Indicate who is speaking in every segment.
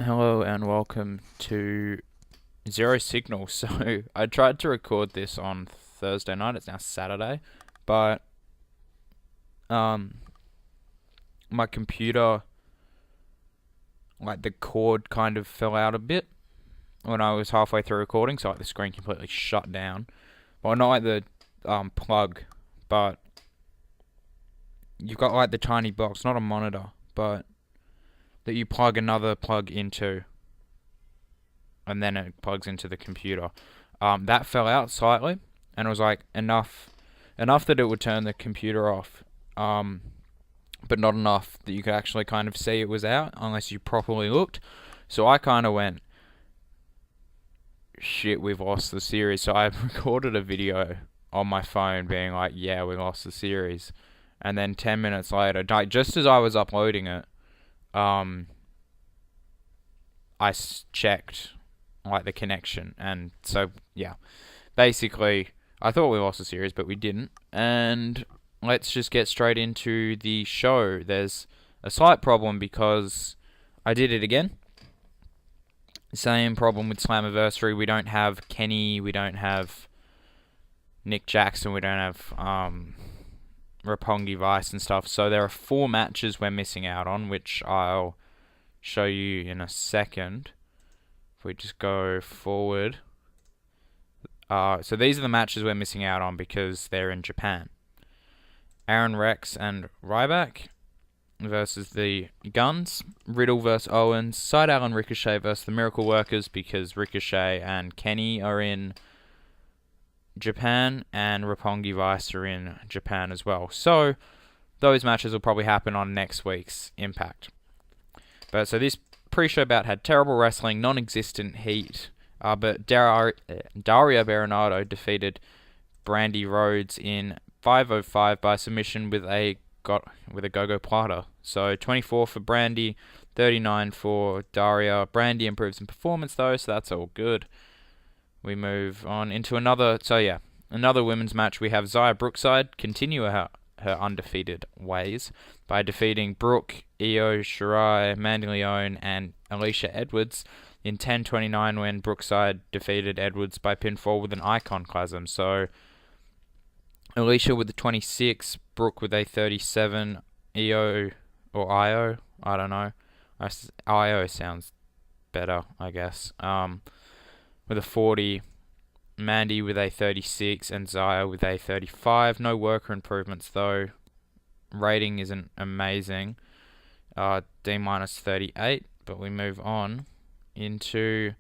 Speaker 1: Hello and welcome to Zero Signal. So I tried to record this on Thursday night. It's now Saturday, but um, my computer, like the cord, kind of fell out a bit when I was halfway through recording. So like the screen completely shut down. Well, not like the plug, but you've got like the tiny box, not a monitor, but that you plug another plug into, and then it plugs into the computer. That fell out slightly, and it was like enough that it would turn the computer off, but not enough that you could actually kind of see it was out unless you properly looked. So I kind of went, shit, we've lost the series. So I recorded a video on my phone being like, yeah, we lost the series. And then 10 minutes later, just as I was uploading it, I checked like the connection, and so yeah, basically I thought we lost the series, but we didn't. And let's just get straight into the show. There's a slight problem because I did it again. Same problem with Slammiversary. We don't have Kenny, we don't have Nick Jackson, we don't have Roppongi Vice and stuff. So there are 4 matches we're missing out on, which I'll show you in a second. If we just go forward. So these are the matches we're missing out on because they're in Japan. Aaron Rex and Ryback versus the Guns. Riddle versus Owens. Sydal and Ricochet versus the Miracle Workers because Ricochet and Kenny are in Japan and Roppongi Vice are in Japan as well. So those matches will probably happen on next week's Impact. But so this pre-show bout had terrible wrestling, non-existent heat, but Daria Berenardo defeated Brandy Rhodes in 5:05 by submission with a go-go platter. So 24 for Brandy, 39 for Daria. Brandy improves in performance though, so that's all good. We move on into another women's match. We have Xia Brookside continue her undefeated ways by defeating Brooke, Io Shirai, Mandy Leone, and Alicia Edwards in 10:29 when Brookside defeated Edwards by pinfall with an Iconoclasm. So Alicia with the 26, Brooke with a 37, Io, I don't know. Io sounds better, I guess. With a 40, Mandy with a 36, and Xia with a 35. No worker improvements though. Rating isn't amazing. D minus 38, but we move on into,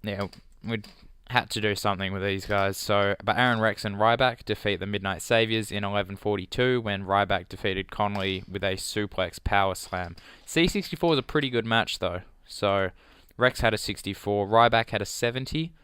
Speaker 1: we had to do something with these guys. But Aaron Rex and Ryback defeat the Midnight Saviors in 11:42 when Ryback defeated Conley with a suplex power slam. C64 is a pretty good match though. So Rex had a 64, Ryback had a 70,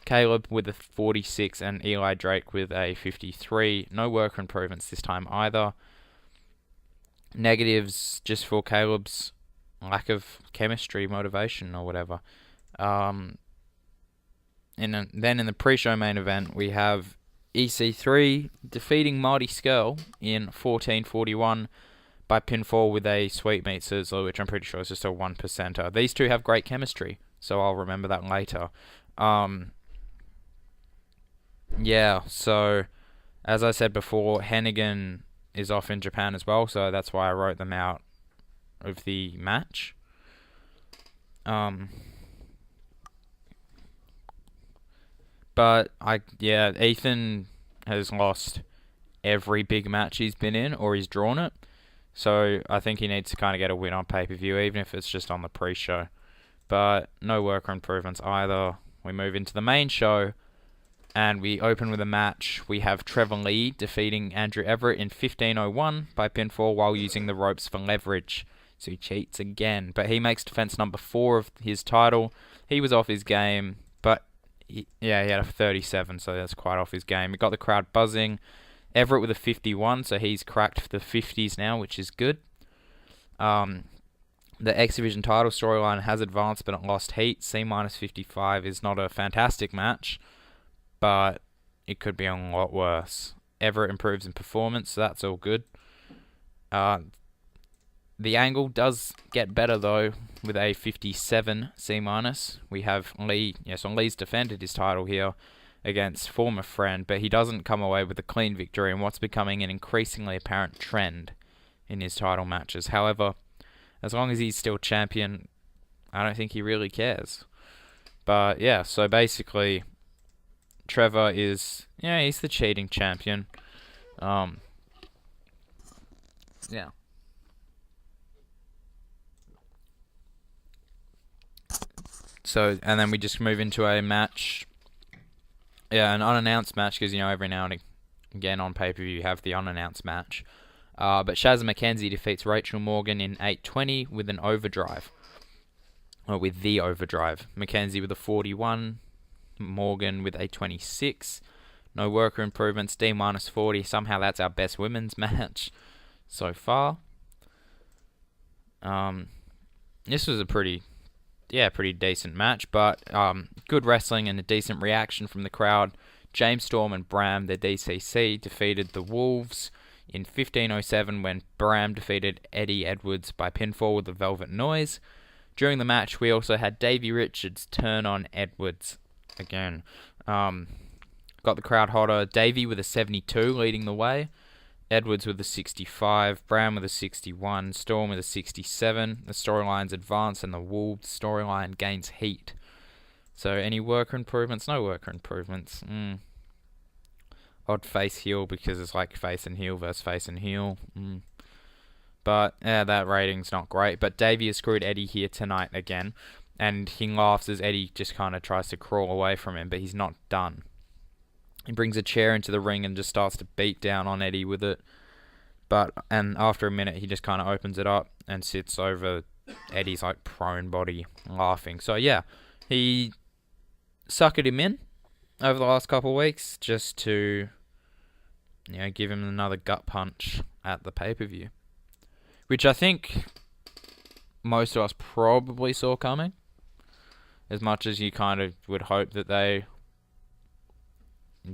Speaker 1: Caleb with a 46, and Eli Drake with a 53. No worker improvements this time either. Negatives just for Caleb's lack of chemistry, motivation, or whatever. Then in the pre-show main event, we have EC3 defeating Marty Skrull in 14:41 by pinfall with a Sweetmeat Sizzler, which I'm pretty sure is just a 1%er. These two have great chemistry, so I'll remember that later. So as I said before, Hennigan is off in Japan as well, so that's why I wrote them out of the match. But Ethan has lost every big match he's been in, or he's drawn it. So I think he needs to kind of get a win on pay-per-view, even if it's just on the pre-show. But no worker improvements either. We move into the main show, and we open with a match. We have Trevor Lee defeating Andrew Everett in 15:01 by pinfall while using the ropes for leverage. So he cheats again, but he makes defense number 4 of his title. He was off his game, but he had a 37, so that's quite off his game. He got the crowd buzzing. Everett with a 51, so he's cracked for the 50s now, which is good. The X Division title storyline has advanced, but it lost heat. C minus 55 is not a fantastic match, but it could be a lot worse. Everett improves in performance, so that's all good. The angle does get better though with a 57 C-. We have Lee. Yes, Lee's defended his title here against former friend, but he doesn't come away with a clean victory in what's becoming an increasingly apparent trend in his title matches. However, as long as he's still champion, I don't think he really cares. But yeah, so basically, Trevor is, he's the cheating champion. Yeah. So, and then we just move into a match. Yeah, an unannounced match, because, every now and again on pay-per-view you have the unannounced match. But Shazza McKenzie defeats Rachel Morgan in 8:20 with an overdrive. Or with the overdrive. McKenzie with a 41. Morgan with a 26. No worker improvements. D-40. Somehow that's our best women's match so far. This was a pretty decent match, but good wrestling and a decent reaction from the crowd. James Storm and Bram, the DCC, defeated the Wolves in 15:07 when Bram defeated Eddie Edwards by pinfall with a Velvet Noise. During the match, we also had Davey Richards turn on Edwards again. Got the crowd hotter. Davey with a 72 leading the way. Edwards with a 65, Brown with a 61, Storm with a 67. The storylines advance and the Wolves storyline gains heat. So any worker improvements? No worker improvements. Odd face heel because it's like face and heel versus face and heel. But that rating's not great. But Davey has screwed Eddie here tonight again. And he laughs as Eddie just kind of tries to crawl away from him, but he's not done. He brings a chair into the ring and just starts to beat down on Eddie with it. And after a minute, he just kind of opens it up and sits over Eddie's like prone body, laughing. So yeah, he suckered him in over the last couple of weeks just to, give him another gut punch at the pay-per-view, which I think most of us probably saw coming. As much as you kind of would hope that they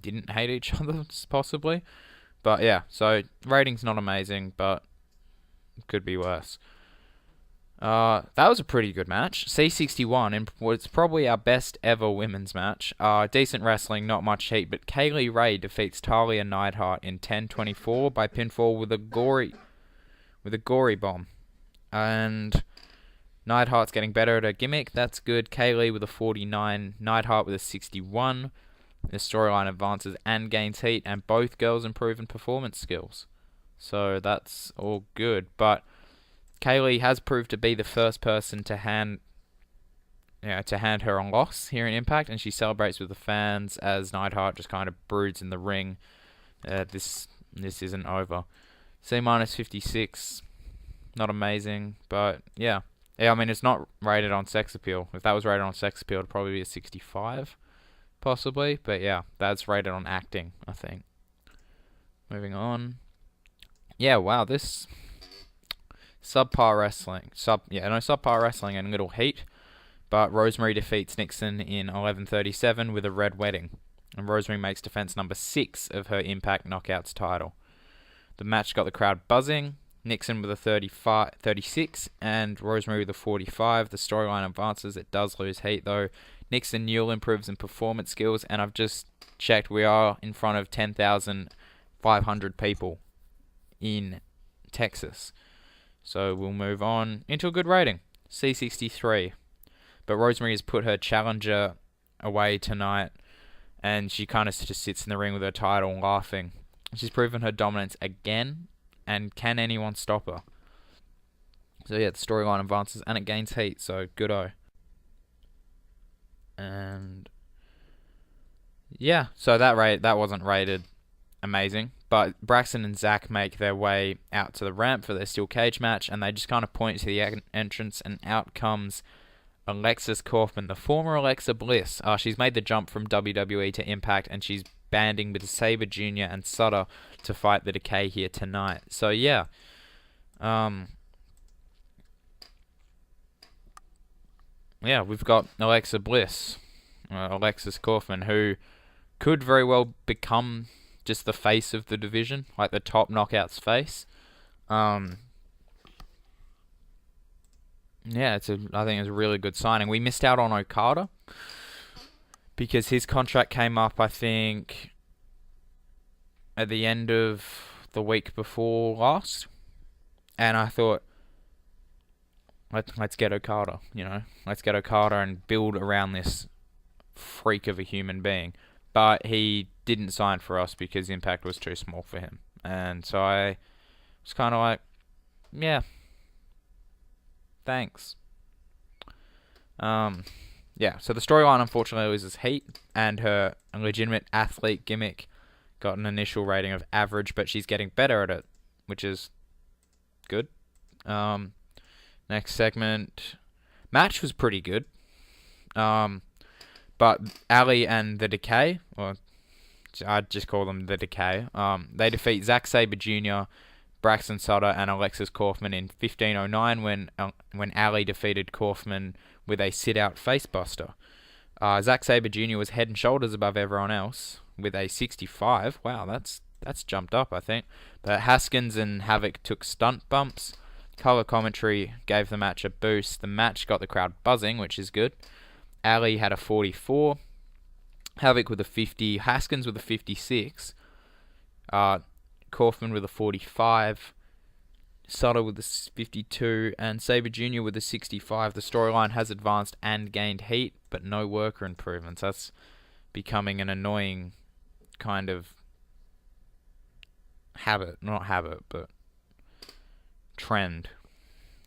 Speaker 1: didn't hate each other, possibly. But yeah, so rating's not amazing, but it could be worse. That was a pretty good match. C61, and it's probably our best ever women's match. Decent wrestling, not much heat, but Kaylee Ray defeats Talia Neidhart in 10:24 by pinfall with a gory bomb. And Neidhart's getting better at her gimmick. That's good. Kaylee with a 49, Neidhart with a 61. The storyline advances and gains heat, and both girls improve in performance skills. So that's all good. But Kaylee has proved to be the first person to hand her a loss here in Impact, and she celebrates with the fans as Neidhart just kind of broods in the ring. This isn't over. C-56, not amazing, but yeah. Yeah, I mean, it's not rated on sex appeal. If that was rated on sex appeal, it'd probably be a 65. Possibly, but yeah, that's rated on acting, I think. Moving on. Yeah, wow, this subpar wrestling. Subpar wrestling and little heat. But Rosemary defeats Nixon in 11:37 with a red wedding. And Rosemary makes defense number 6 of her Impact Knockouts title. The match got the crowd buzzing. Nixon with a 36 and Rosemary with a 45. The storyline advances. It does lose heat though. Nixon Newell improves in performance skills, and I've just checked, we are in front of 10,500 people in Texas. So we'll move on into a good rating, C63. But Rosemary has put her challenger away tonight, and she kind of just sits in the ring with her title laughing. She's proven her dominance again, and can anyone stop her? So yeah, the storyline advances, and it gains heat, so good-o. And yeah, so that wasn't rated amazing, but Braxton and Zach make their way out to the ramp for their steel cage match, and they just kind of point to the entrance, and out comes Alexis Kaufman, the former Alexa Bliss. She's made the jump from WWE to Impact, and she's banding with Sabre Jr. and Sutter to fight the Decay here tonight. So yeah, we've got Alexa Bliss, Alexis Kaufman, who could very well become just the face of the division, like the top knockouts face. Yeah, I think it's a really good signing. We missed out on Okada because his contract came up, I think, at the end of the week before last. And I thought, let's get Okada, Let's get Okada and build around this freak of a human being. But he didn't sign for us because Impact was too small for him. And so I was kind of like, yeah, thanks. Yeah, so the storyline unfortunately loses heat, and her legitimate athlete gimmick got an initial rating of average, but she's getting better at it, which is good. Next segment, match was pretty good. But Ali and the Decay, or I'd just call them the Decay, they defeat Zack Sabre Jr., Braxton Sutter, and Alexis Kaufman in 1509 when Ali defeated Kaufman with a sit-out facebuster. Zack Sabre Jr. was head and shoulders above everyone else with a 65. Wow, that's jumped up, I think. But Haskins and Havoc took stunt bumps. Color commentary gave the match a boost. The match got the crowd buzzing, which is good. Ali had a 44. Havoc with a 50. Haskins with a 56. Kaufman with a 45. Sutter with a 52. And Sabre Jr. with a 65. The storyline has advanced and gained heat, but no worker improvements. That's becoming an annoying kind of habit. Not habit, but trend.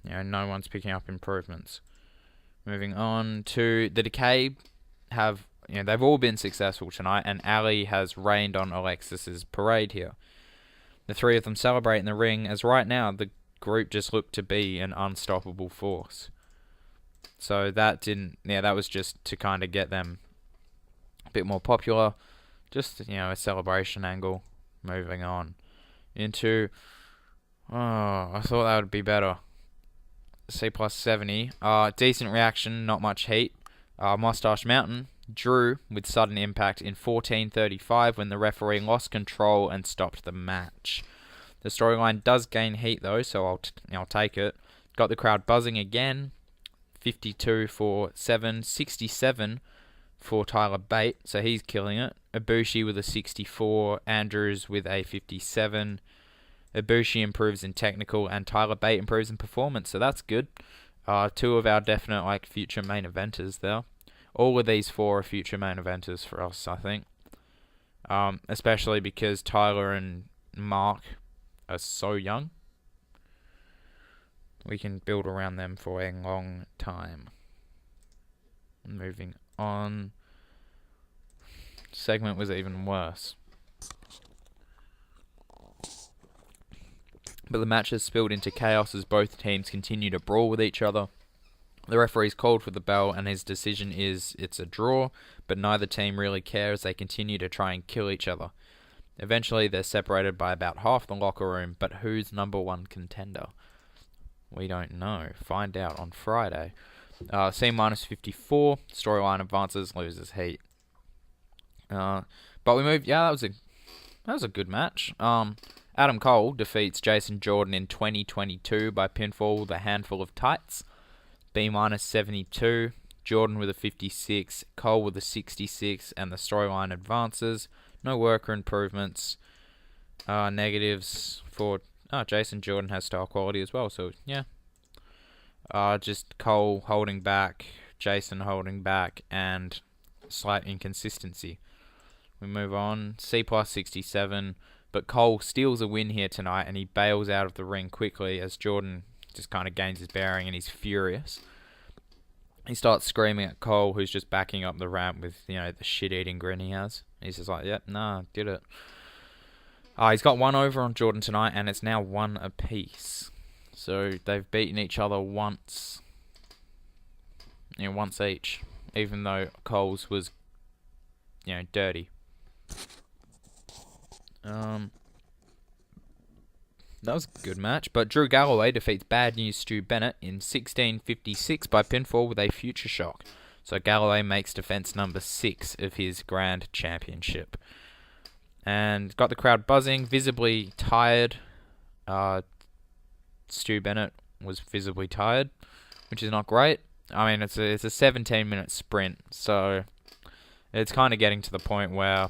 Speaker 1: No one's picking up improvements. Moving on to the Decay, they've all been successful tonight, and Ali has rained on Alexis's parade here. The three of them celebrate in the ring, as right now the group just looked to be an unstoppable force. So that was just to kind of get them a bit more popular, just a celebration angle. Moving on into, I thought that would be better. C plus 70. Decent reaction, not much heat. Mustache Mountain drew with sudden impact in 14:35 when the referee lost control and stopped the match. The storyline does gain heat though, so I'll take it. Got the crowd buzzing again. 52 for 7, 67 for Tyler Bate, so he's killing it. Ibushi with a 64, Andrews with a 57. Ibushi improves in technical, and Tyler Bate improves in performance, so that's good. Two of our definite future main eventers there. All of these four are future main eventers for us, I think. Especially because Tyler and Mark are so young. We can build around them for a long time. Moving on. Segment was even worse. But the match has spilled into chaos as both teams continue to brawl with each other. The referee's called for the bell and his decision is it's a draw, but neither team really cares. They continue to try and kill each other. Eventually they're separated by about half the locker room, but who's number one contender? We don't know. Find out on Friday. C minus 54, storyline advances, loses heat. But we moved. Yeah, that was a good match. Adam Cole defeats Jason Jordan in 2022 by pinfall with a handful of tights. B minus 72, Jordan with a 56, Cole with a 66, and the storyline advances. No worker improvements. Negatives for Jason Jordan has style quality as well, so yeah. Just Cole holding back, Jason holding back, and slight inconsistency. We move on. C plus 67. But Cole steals a win here tonight, and he bails out of the ring quickly as Jordan just kind of gains his bearing and he's furious. He starts screaming at Cole, who's just backing up the ramp with, the shit-eating grin he has. He's just like, yep, nah, did it. He's got one over on Jordan tonight, and it's now 1 apiece. So they've beaten each other once. Once each. Even though Cole's was, dirty. That was a good match, but Drew Galloway defeats Bad News Stu Bennett in 16:56 by pinfall with a future shock. So Galloway makes defense number 6 of his Grand Championship. And got the crowd buzzing, visibly tired. Stu Bennett was visibly tired. which is not great. I mean, it's a 17-minute sprint, so it's kind of getting to the point where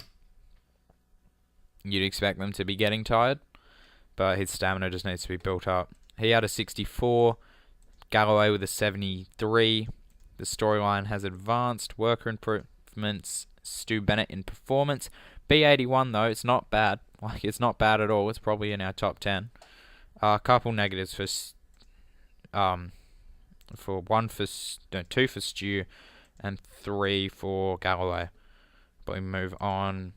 Speaker 1: you'd expect them to be getting tired, but his stamina just needs to be built up. He had a 64, Galloway with a 73. The storyline has advanced, worker improvements, Stu Bennett in performance. B81 though, it's not bad. Like, it's not bad at all. It's probably in our top 10. A couple negatives for two for Stu, and 3 for Galloway. But we move on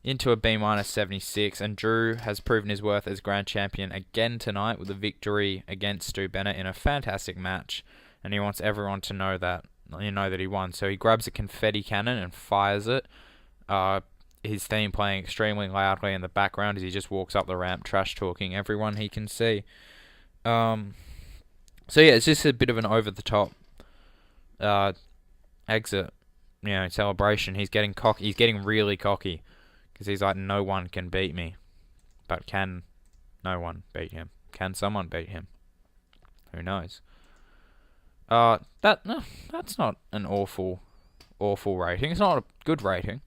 Speaker 1: into a B- 76, and Drew has proven his worth as grand champion again tonight with a victory against Stu Bennett in a fantastic match, and he wants everyone to know that he won. So he grabs a confetti cannon and fires it. His theme playing extremely loudly in the background as he just walks up the ramp, trash talking everyone he can see. So yeah, it's just a bit of an over the top exit, celebration. He's getting cocky. He's getting really cocky because he's like, no one can beat me. But can no one beat him? Can someone beat him? Who knows? That's not an awful rating. It's not a good rating.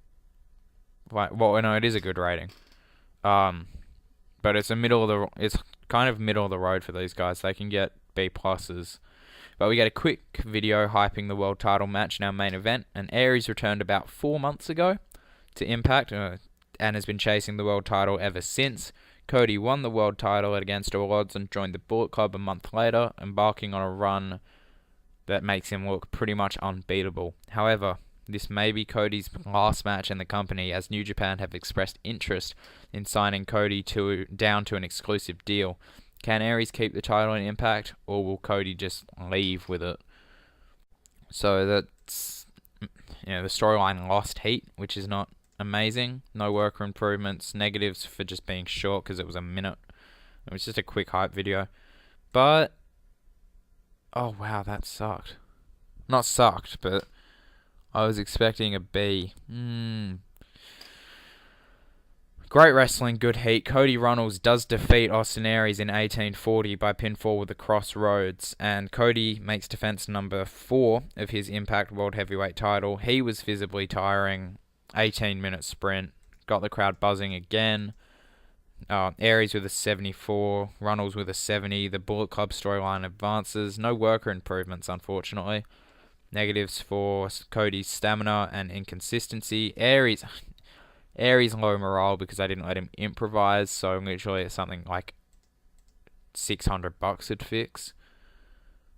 Speaker 1: Well, no, it is a good rating. But it's it's kind of middle of the road for these guys. They can get B pluses. But we get a quick video hyping the world title match in our main event. And Aries returned about 4 months ago to Impact and has been chasing the world title ever since. Cody won the world title against all odds and joined the Bullet Club a month later, embarking on a run that makes him look pretty much unbeatable. However, this may be Cody's last match in the company, as New Japan have expressed interest in signing Cody down to an exclusive deal. Can Aries keep the title in Impact, or will Cody just leave with it? So that's, the storyline lost heat, which is not amazing. No worker improvements, negatives for just being short because it was a minute. It was just a quick hype video. But, oh wow, that sucked. Not sucked, but I was expecting a B. Great wrestling, good heat. Cody Rhodes does defeat Austin Aries in 1840 by pinfall with the Crossroads, and Cody makes defense number 4 of his Impact World Heavyweight title. He was visibly tiring. 18-minute sprint. Got the crowd buzzing again. Aries with a 74. Runnels with a 70. The Bullet Club storyline advances. No worker improvements, unfortunately. Negatives for Cody's stamina and inconsistency. Aries low morale because I didn't let him improvise, so literally it's something like $600 it'd fix.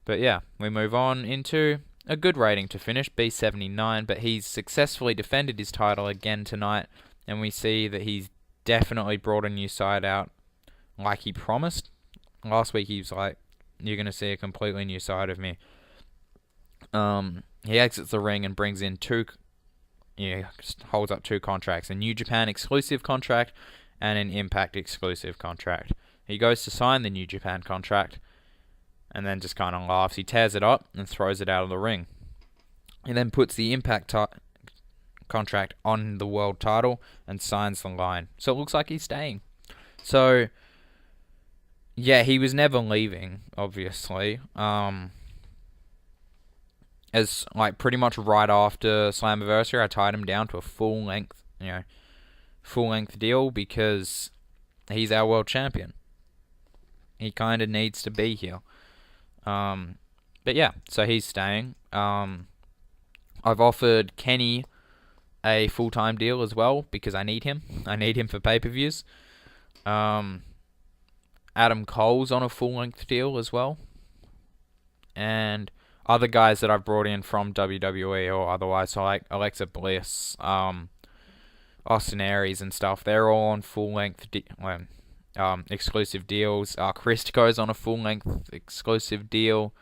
Speaker 1: But yeah, we move on into a good rating to finish, B79, but he's successfully defended his title again tonight, and we see that he's definitely brought a new side out like he promised. Last week he was like, you're going to see a completely new side of me. He exits the ring and brings in holds up 2 contracts, a New Japan exclusive contract and an Impact exclusive contract. He goes to sign the New Japan contract and then just kind of laughs. He tears it up and throws it out of the ring. He then puts the Impact contract on the world title and signs the line. So it looks like he's staying. So, yeah, he was never leaving, obviously. As pretty much right after Slammiversary, I tied him down to a full length deal because he's our world champion. He kind of needs to be here. But yeah, so he's staying. I've offered Kenny a full-time deal as well because I need him. I need him for pay-per-views. Adam Cole's on a full-length deal as well. And other guys that I've brought in from WWE or otherwise, so like Alexa Bliss, Austin Aries and stuff, they're all on full-length exclusive deals. Chris goes on a full-length exclusive deal,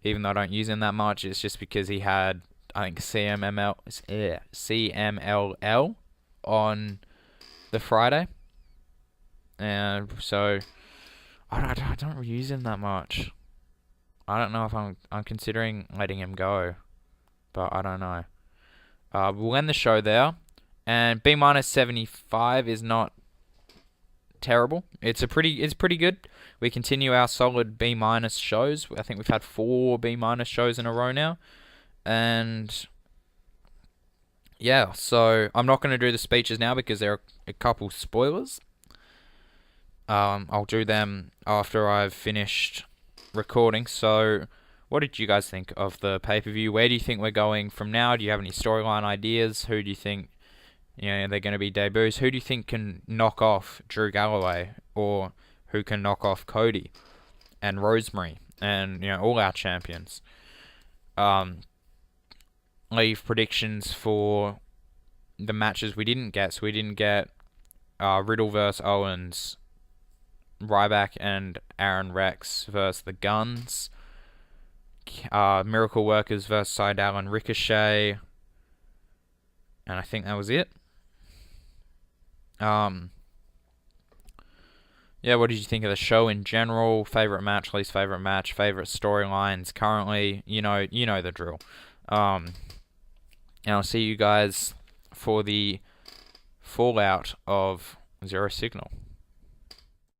Speaker 1: even though I don't use him that much. It's just because he had, I think, CMLL on the Friday. And so I don't use him that much. I don't know if I'm considering letting him go, but I don't know. We'll end the show there, and B-75 is not terrible. It's pretty good. we continue our solid B- shows. I think we've had 4 B- shows in a row now. And yeah, so I'm not going to do the speeches now because there are a couple spoilers. I'll do them after I've finished recording. So, what did you guys think of the pay-per-view? Where do you think we're going from now? Do you have any storyline ideas? Who do you think, they're going to be debuts? Who do you think can knock off Drew Galloway, or who can knock off Cody and Rosemary and all our champions? Leave predictions for the matches we didn't get. So we didn't get Riddle versus Owens, Ryback and Aaron Rex versus the Guns, Miracle Workers versus Seidel and Ricochet, and I think that was it. Yeah, what did you think of the show in general? Favorite match, least favorite match, favorite storylines currently? You know the drill. And I'll see you guys for the fallout of Zero Signal.